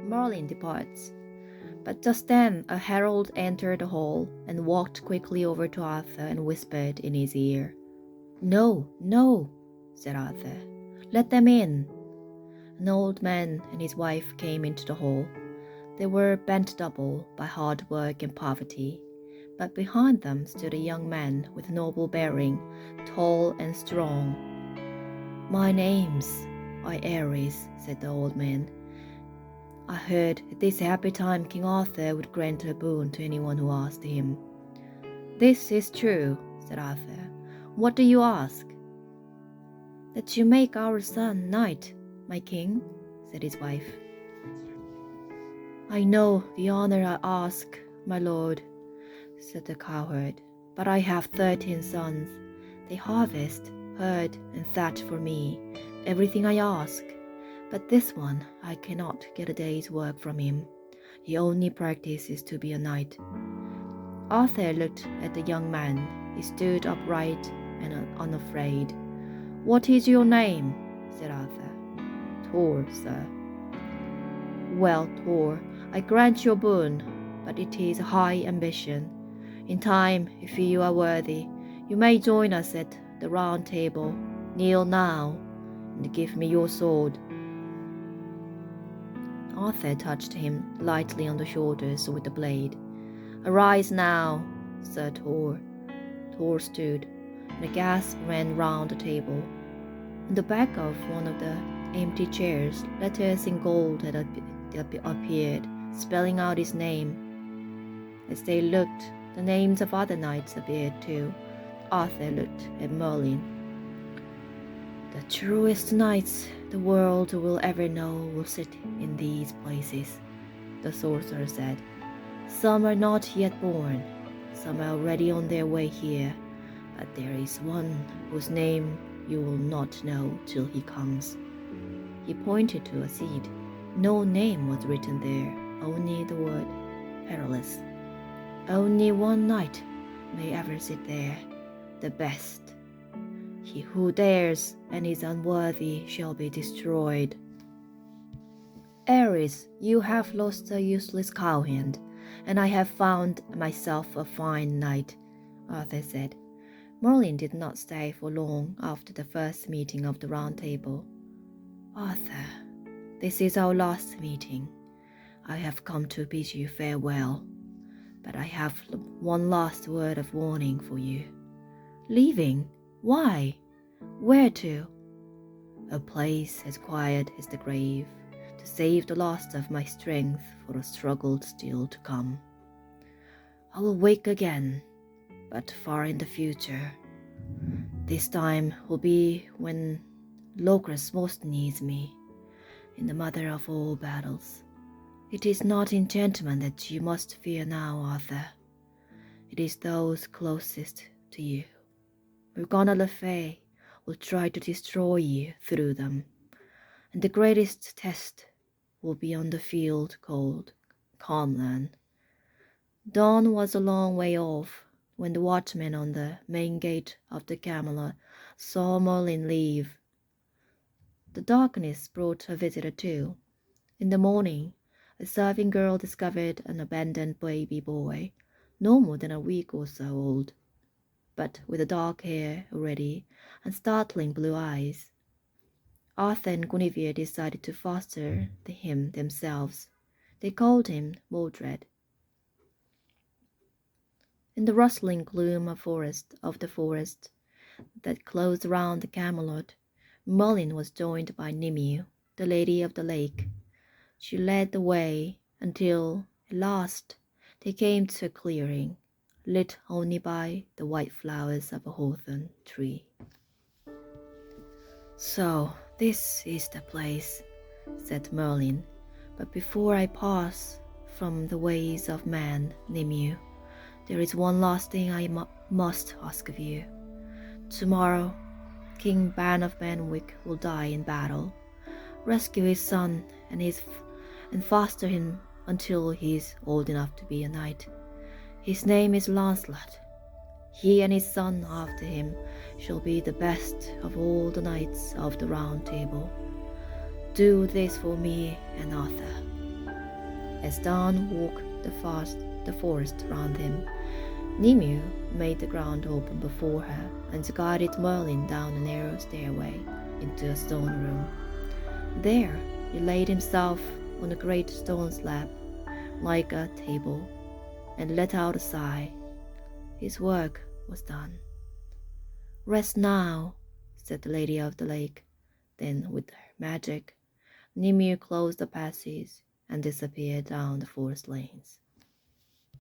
Merlin departs. But just then a herald entered the hall and walked quickly over to Arthur and whispered in his ear. "No, no," said Arthur. "Let them in." An old man and his wife came into the hall. They were bent double by hard work and poverty, but behind them stood a young man with noble bearing, tall and strong. "My name's Ares," said the old man. "I heard at this happy time King Arthur would grant a boon to anyone who asked him." "This is true," said Arthur. "What do you ask?" "That you make our son knight, my king," said his wife. "I know the honor I ask, my lord," said the cowherd, "but I have 13 sons. They harvest, herd, and thatch for me, everything I ask. But this one I cannot get a day's work from him. He only practices to be a knight." Arthur looked at the young man. He stood upright and unafraid. "What is your name?" said Arthur. "Tor, sir." "Well, Tor, I grant your boon, but it is a high ambition. In time, if you are worthy, you may join us at the round table. Kneel now, and give me your sword." Arthur touched him lightly on the shoulders with the blade. "Arise now, Sir Tor." Tor stood, and a gasp ran round the table. On the back of one of the empty chairs, letters in gold had appeared, spelling out his name. As they looked, the names of other knights appeared too. Arthur looked at Merlin. "The truest knights the world will ever know will sit in these places," the sorcerer said. "Some are not yet born, some are already on their way here, but there is one whose name you will not know till he comes." He pointed to a seat. No name was written there, only the word perilous. Only one knight may ever sit there, the best. He who dares and is unworthy shall be destroyed. "Ares, you have lost a useless cowhand, and I have found myself a fine knight," Arthur said. Merlin did not stay for long after the first meeting of the Round Table. "Arthur, this is our last meeting. I have come to bid you farewell, but I have one last word of warning for you." "Leaving? Why? Where to?" "A place as quiet as the grave, to save the last of my strength for the struggle still to come. I will wake again, but far in the future. This time will be when Locris most needs me, in the mother of all battles. It is not enchantment that you must fear now, Arthur. It is those closest to you. Morgana Le Fay will try to destroy you through them, and the greatest test will be on the field called Calmland." Dawn was a long way off when the watchman on the main gate of the Camelot saw Merlin leave. The darkness brought a visitor too. In the morning, a serving girl discovered an abandoned baby boy, no more than a week or so old, but with dark hair already and startling blue eyes. Arthur and Guinevere decided to foster him themselves. They called him Mordred. In the rustling gloom of the forest that closed round the Camelot, Merlin was joined by Nimue, the Lady of the Lake. She led the way until, at last, they came to a clearing, lit only by the white flowers of a hawthorn tree. "So this is the place," said Merlin. "But before I pass from the ways of man, Nimue, there is one last thing I must ask of you. Tomorrow, King Ban of Banwick will die in battle. Rescue his son and foster him until he is old enough to be a knight. His name is Lancelot. He and his son after him shall be the best of all the knights of the Round Table. Do this for me and Arthur." As dawn walked the forest round him, Nimue made the ground open before her and guided Merlin down a narrow stairway into a stone room. There he laid himself on a great stone slab, like a table, and let out a sigh. His work was done. "Rest now," said the Lady of the Lake. Then, with her magic, Nimue closed the passage and disappeared down the forest lanes.